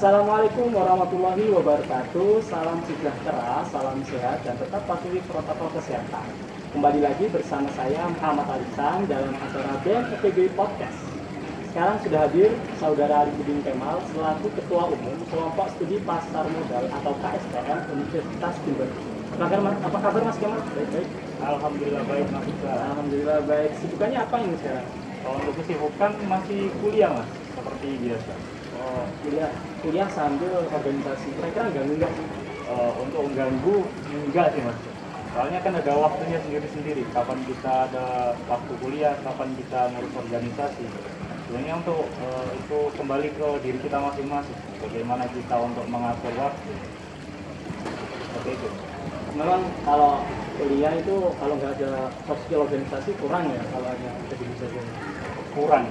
Assalamualaikum warahmatullahi wabarakatuh. Salam sejahtera, salam sehat, dan tetap patuhi protokol kesehatan. Kembali lagi bersama saya Muhammad Alisan dalam acara BMFPG Podcast. Sekarang sudah hadir Saudara Arifudin Kemal selaku Ketua Umum Kelompok Studi Pasar Modal atau KSPM Universitas Jember. Apa kabar Mas Kemal? Baik-baik. Alhamdulillah baik Mas Iqbal. Alhamdulillah baik. Sibukannya apa ini sekarang? Kalau untuk kesibukan masih kuliah Mas, seperti biasa. Oh, kuliah sambil organisasi. Kira-kira enggak sih? Untuk mengganggu enggak sih Mas. Soalnya kan ada waktunya sendiri-sendiri. Kapan kita ada waktu kuliah, kapan kita ngurus organisasi. Sebenarnya untuk itu kembali ke diri kita masing-masing. Bagaimana kita untuk mengatur waktu. Seperti itu. Memang kalau kuliah itu kalau nggak ada soft skill organisasi kurang ya, kalau hanya akademik saja. Kurang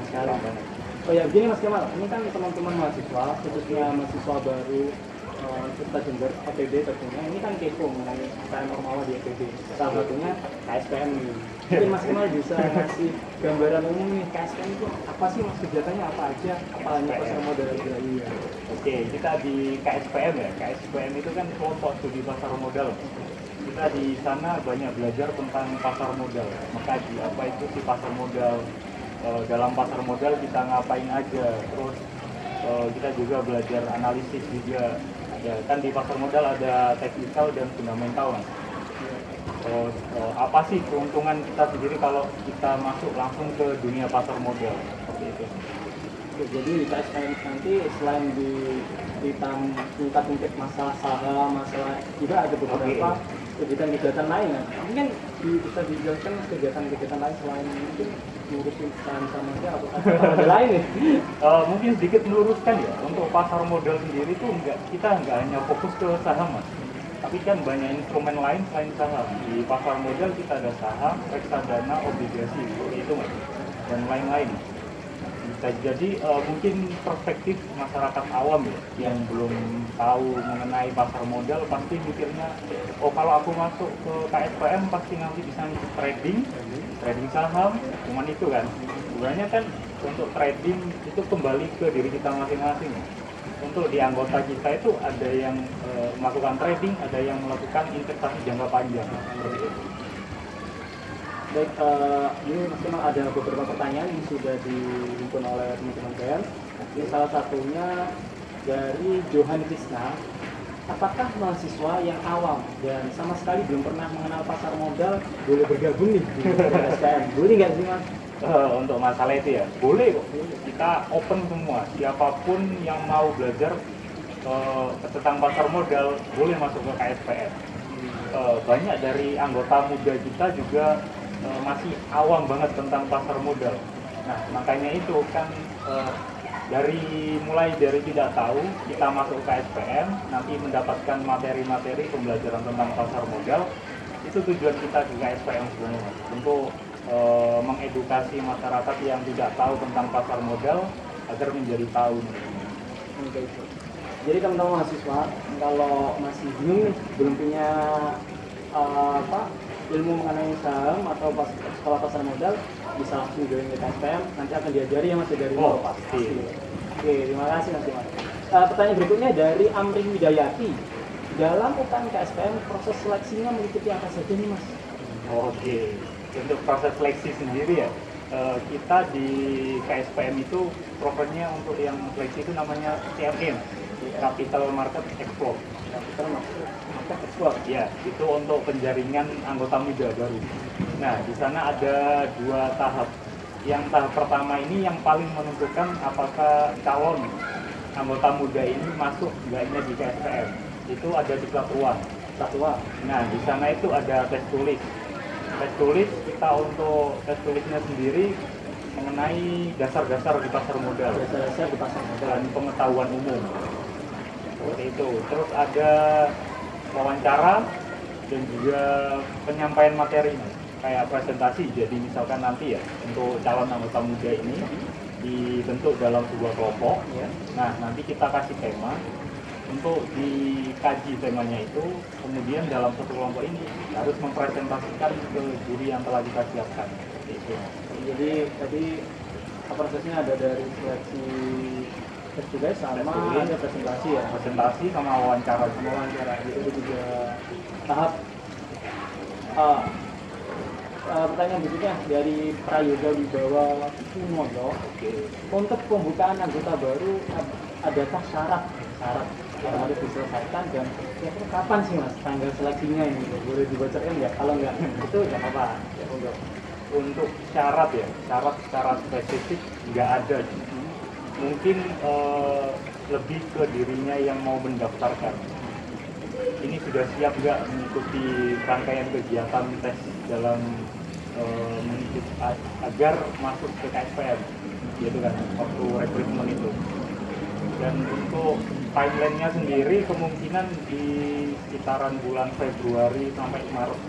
Sekali. banget. Oh ya, gini Mas Kemal, ini kan teman-teman mahasiswa, khususnya mahasiswa baru Universitas Jember, FPB tentunya, ini kan kepo mengenai KM Ormawa di FPB. Salah satunya KSPM ini. Mungkin Mas Kemal bisa ngasih gambaran umum nih, KSPM itu apa sih Mas, kegiatannya apa aja, apa hanya pasar modal aja? Iya. Oke, kita di KSPM ya. KSPM itu kan kelompok studi pasar modal. Kita di sana banyak belajar tentang pasar modal. Maka apa itu sih pasar modal? Dalam pasar modal kita ngapain aja? Terus kita juga belajar analisis juga. Ya, kan di pasar modal ada teknikal dan fundamental. Apa sih keuntungan kita sendiri kalau kita masuk langsung ke dunia pasar modal? Seperti itu. Jadi di KSPM nanti selain kita ungkap-ungkap masalah saham, masalah juga ada beberapa kegiatan-kegiatan lain kan. Mungkin bisa dijelaskan kegiatan-kegiatan lain selain mungkin ngurusin saham aja atau ada lain nih? Mungkin sedikit meluruskan ya, untuk pasar modal sendiri tuh kita nggak hanya fokus ke saham Mas, tapi kan banyak instrumen lain selain saham. Di pasar modal kita ada saham, reksadana, obligasi, seperti itu Mas, dan lain-lain. Bisa jadi mungkin perspektif masyarakat awam ya, yang belum tahu mengenai pasar modal pasti mikirnya, oh kalau aku masuk ke KSPM pasti nanti bisa trading saham, cuman itu kan. Sebenarnya kan untuk trading itu kembali ke diri kita masing-masing. Untuk di anggota kita itu ada yang melakukan trading, ada yang melakukan investasi jangka panjang. Seperti itu. Baik, ini Mas Kemal ada beberapa pertanyaan yang sudah dihimpun oleh teman-teman saya. Ini salah satunya dari Johan Krishna. Apakah mahasiswa yang awam dan sama sekali belum pernah mengenal pasar modal boleh bergabung nih di KSPM? Boleh nggak sih Mas? Untuk masalah itu ya, boleh kok. Kita open semua. Siapapun yang mau belajar tentang pasar modal boleh masuk ke KSPM. Banyak dari anggota muda kita juga masih awam banget tentang pasar modal. Nah, makanya itu kan mulai dari tidak tahu kita masuk ke KSPM, nanti mendapatkan materi-materi pembelajaran tentang pasar modal. Itu tujuan kita di KSPM sebenarnya, untuk mengedukasi masyarakat yang tidak tahu tentang pasar modal agar menjadi tahu. Jadi teman-teman mahasiswa kalau masih bingung nih, belum punya ilmu mengenai saham atau sekolah pasar modal, bisa langsung join ke KSPM, nanti akan diajari ya Mas dari nol. Pasti. Oke, terima kasih Mas. Pertanyaan berikutnya dari Amrin Widayati. Dalam UKM KSPM proses seleksinya meliputi apa saja nih Mas? Oke, untuk proses seleksi sendiri ya, kita di KSPM itu programnya untuk yang seleksi itu namanya CME, Capital Market Explore. Capital Market Explore. Ya, itu untuk penjaringan anggota muda baru. Nah, di sana ada 2 tahap. Yang tahap pertama ini yang paling menentukan apakah calon anggota muda ini masuk enggaknya di KSPM. Itu ada 3 ruang. Nah, di sana itu ada tes tulis. Tes tulis kita untuk tes tulisnya sendiri mengenai dasar-dasar di pasar modal. Dasar-dasar di pasar modal Dan pengetahuan umum. Seperti itu. Terus ada wawancara dan juga penyampaian materi kayak presentasi. Jadi misalkan nanti ya untuk calon anggota muda ini dibentuk dalam sebuah kelompok ya. Nah, nanti kita kasih tema untuk dikaji temanya itu, kemudian dalam satu kelompok ini harus mempresentasikan ke juri yang telah kita siapkan. Itu. Jadi tadi prosesnya ada dari seleksi tes tulis sama tulis. ada presentasi ya, Presentasi sama wawancara. sama wawancara. Itu juga tahap uh, pertanyaan berikutnya dari Prayoga Wibawa Kumoyo. Untuk pembukaan anggota baru adakah syarat yang harus diselesaikan dan kira-kira kapan sih mas tanggal seleksinya ini? Boleh dibocorkan nggak? Kalau nggak itu nggak apa-apa. Ya, Untuk syarat ya, syarat secara spesifik nggak ada. Mungkin lebih ke dirinya yang mau mendaftarkan. Ini sudah siap nggak mengikuti rangkaian kegiatan tes dalam agar masuk ke KSPM, gitu kan, waktu rekrutmen itu. Dan untuk timeline-nya sendiri kemungkinan di sekitaran bulan Februari sampai Maret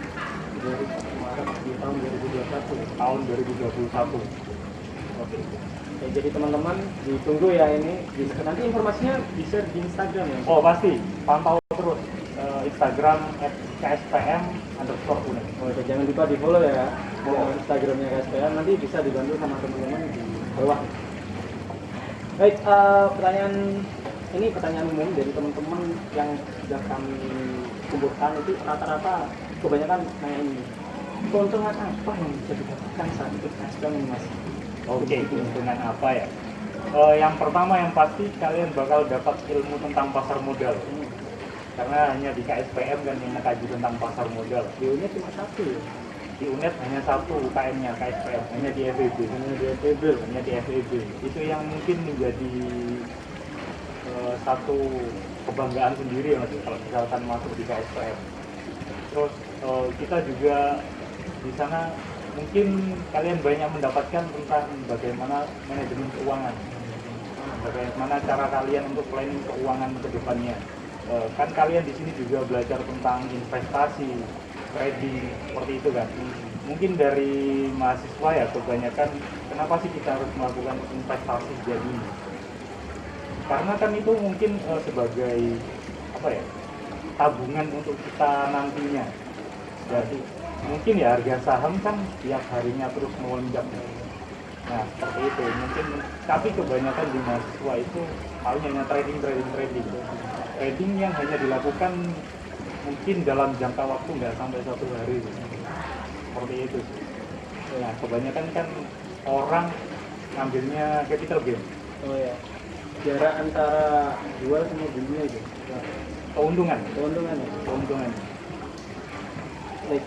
di tahun 2021. tahun 2021. Oke. Oke, jadi teman-teman ditunggu ya ini. Nanti informasinya bisa di Instagram ya. Oh pasti, pantau terus Instagram @kspm_unet. Oh, jangan lupa di follow ya. Instagramnya KSPM, nanti bisa dibantu sama teman-teman di bawah. Baik, pertanyaan umum dari teman-teman yang sudah kami kumpulkan itu rata-rata kebanyakan nanya ini. Keuntungan apa yang bisa didapatkan saat ikut KSPM ini mas? Oke, keuntungan apa ya? Yang pertama yang pasti kalian bakal dapat ilmu tentang pasar modal. Karena hanya di KSPM kan yang mengkaji tentang pasar modal. Di UNED cuma satu ya? Di UNED hanya satu UKM-nya KSPM, hanya di FEB. Hanya di FEB. Itu yang mungkin menjadi satu kebanggaan sendiri ya mas, kalau misalkan masuk di KSPM. Terus kita juga di sana mungkin kalian banyak mendapatkan tentang bagaimana manajemen keuangan, bagaimana cara kalian untuk planning keuangan ke depannya. Kan kalian di sini juga belajar tentang investasi, trading, seperti itu kan. Mungkin dari mahasiswa ya kebanyakan, kenapa sih kita harus melakukan investasi jadi? Karena kan itu mungkin sebagai apa ya, tabungan untuk kita nantinya. Jadi mungkin ya harga saham kan tiap harinya terus melonjak. Nah seperti itu mungkin, tapi kebanyakan di mahasiswa itu hanya trading yang hanya dilakukan mungkin dalam jangka waktu nggak sampai 1 hari, seperti itu. Nah kebanyakan kan orang ngambilnya capital gain. Oh ya, jarak antara jual sama belinya itu. Keuntungan. Baik,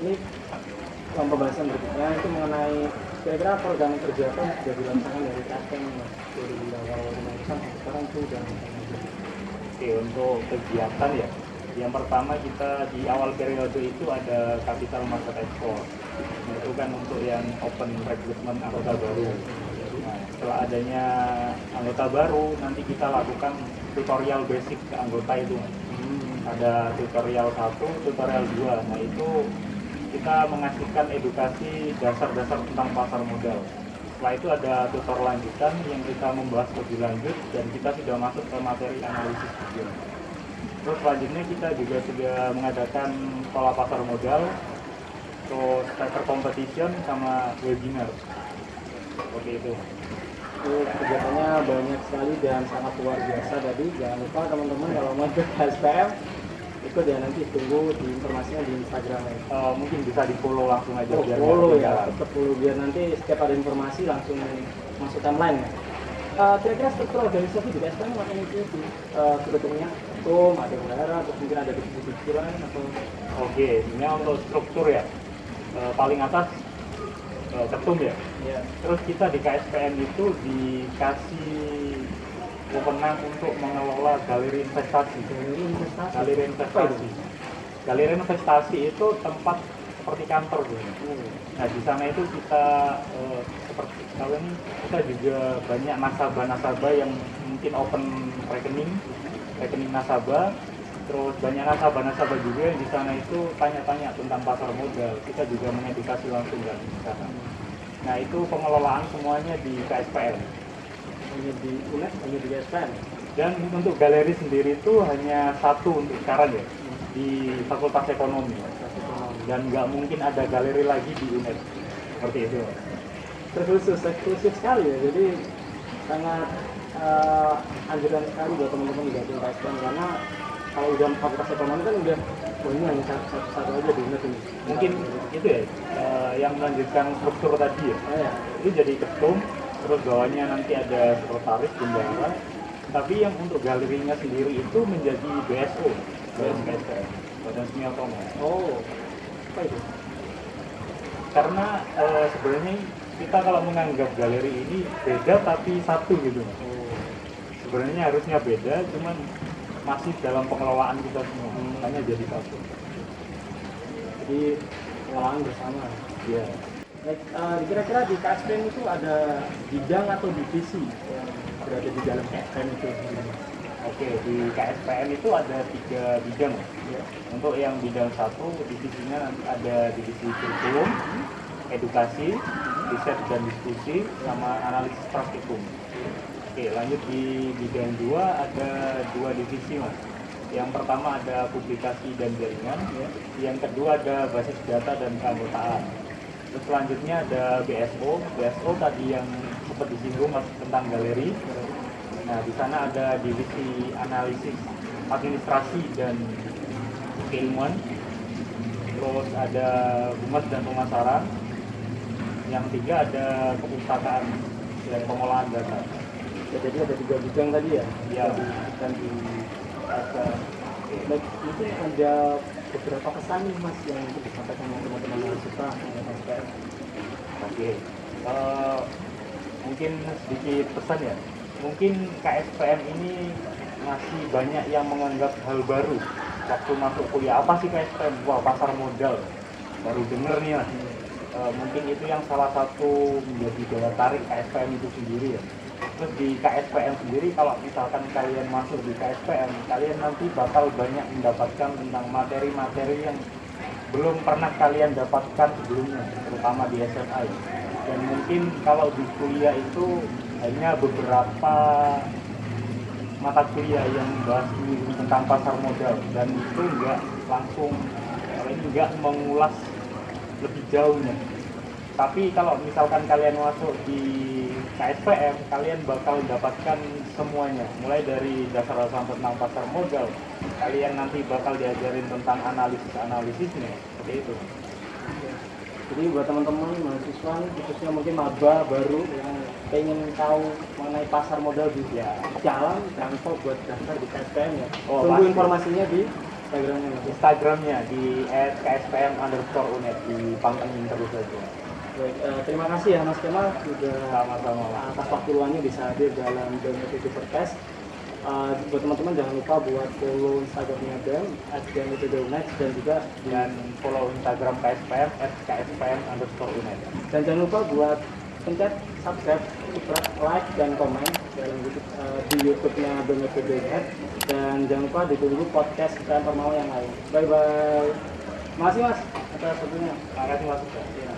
ini pembahasan berikutnya itu mengenai kira-kira program kerja apa yang sudah dilaksanakan dari KSPM dari awal pembahasan sampai sekarang itu dan Oke, untuk kegiatan ya, yang pertama kita di awal periode itu ada Capital Market Expo. Nah, itu kan untuk yang open recruitment anggota baru. Nah, setelah adanya anggota baru, nanti kita lakukan tutorial basic ke anggota itu. Ada tutorial 1, tutorial 2. Nah, itu kita mengasihkan edukasi dasar-dasar tentang pasar modal. Setelah itu ada tutor lanjutan yang kita membahas lebih lanjut dan kita sudah masuk ke materi analisis juga. Terus selanjutnya kita juga sudah mengadakan pola pasar modal, terus paper competition sama webinar. Seperti itu. Kegiatannya banyak sekali dan sangat luar biasa tadi. Jangan lupa teman-teman kalau mau ikut KSPM ikut ya, nanti tunggu di informasinya di Instagram ya. Mungkin bisa di follow langsung aja biar follow nggak ya, ketinggalan. tetap follow biar nanti setiap ada informasi langsung masuk timeline ya. Kira-kira struktur organisasi di KSPM makanya itu sebetulnya ketum, ada bendahara, terus mungkin ada divisi lain atau Oke, ini untuk struktur ya. Paling atas ketum ya. ya. Terus kita di KSPM itu dikasih wewenang untuk mengelola galeri investasi. Galeri investasi itu tempat seperti kantor gitu. Nah di sana itu kita seperti kalau ini kita juga banyak nasabah yang mungkin open rekening nasabah. Terus banyak nasabah juga yang di sana itu tanya-tanya tentang pasar modal. Kita juga mengedukasi langsung dari sana. Nah itu pengelolaan semuanya di KSPM. Hanya di UNED, hanya di KSPM. Dan untuk galeri sendiri itu hanya satu untuk sekarang ya, di Fakultas Ekonomi. Dan nggak mungkin ada galeri lagi di UNED. Seperti itu. Terkhusus sekali ya. Jadi sangat anjuran sekali buat teman-teman di gabung KSPM, karena kalau udah fakultas ekonomi kan udah ini hanya satu aja di UNED ini. Mungkin itu ya yang melanjutkan struktur tadi ya. Ya. Itu jadi ketum, terus bawahnya nanti ada sekretaris, bendahara. Tapi yang untuk galerinya sendiri itu menjadi BSO, BSKSPM, Badan Seni Otonom. Oh, apa itu? Karena sebenarnya kita kalau menganggap galeri ini beda tapi satu gitu. Sebenarnya harusnya beda, cuman masih dalam pengelolaan kita semua, makanya jadi satu. Jadi pengelolaan bersama. Iya. Baik, kira-kira di KSPM itu ada bidang atau divisi yang berada di dalam KSPM itu? Oke, di KSPM itu ada 3 bidang. Ya. Untuk yang bidang 1, divisinya nanti ada divisi kurikulum, edukasi, riset dan diskusi, sama analisis praktikum. Oke, lanjut di bidang 2 ada 2 divisi mas. Yang pertama ada publikasi dan jaringan, yang kedua ada basis data dan keanggotaan. Terus selanjutnya ada BSO. BSO tadi yang sempat disinggung mas tentang galeri. Nah, di sana ada divisi analisis, administrasi dan keilmuan. Terus ada humas dan pemasaran. Yang 3 ada kepustakaan dan pengolahan data. Ya, jadi ada 3 bidang tadi ya? Ya. Dan di baik, mungkin ada beberapa kesan nih mas yang untuk disampaikan oleh teman-teman mahasiswa yang KSPM. Oke, mungkin sedikit pesan ya. Mungkin KSPM ini masih banyak yang menganggap hal baru waktu masuk kuliah. Apa sih KSPM? Wah, pasar modal. Baru denger nih mas. Mungkin itu yang salah satu menjadi daya tarik KSPM itu sendiri ya. Terus di KSPM sendiri, kalau misalkan kalian masuk di KSPM, kalian nanti bakal banyak mendapatkan tentang materi-materi yang belum pernah kalian dapatkan sebelumnya, terutama di SMA. Dan mungkin kalau di kuliah itu hanya beberapa mata kuliah yang membahas tentang pasar modal, dan itu nggak mengulas lebih jauhnya. Tapi kalau misalkan kalian masuk di KSPM, kalian bakal dapatkan semuanya, mulai dari dasar-dasar tentang pasar modal. Kalian nanti bakal diajarin tentang analisisnya, seperti itu. Jadi buat teman-teman mahasiswa, khususnya mungkin maba baru yang pengen tahu mengenai pasar modal di jalan, jangan lupa buat daftar di KSPM ya. Tunggu pasti. informasinya di Instagramnya di @kspm_unet, dipantengin terus aja. Baik, terima kasih ya Mas Kemal sudah Sama-sama atas waktu luangnya bisa hadir dalam BMTD Podcast. Buat teman-teman jangan lupa buat follow Instagramnya BEM @BMTD_unet dan juga Dan follow Instagram KSPM @kspm_unet. dan jangan lupa buat pencet subscribe, like dan komen dalam di YouTube-nya BMTD_unet, dan jangan lupa ditunggu podcast dan formal yang lain. Bye bye. Terima kasih Mas atas waktunya. Terima kasih mas. Ya.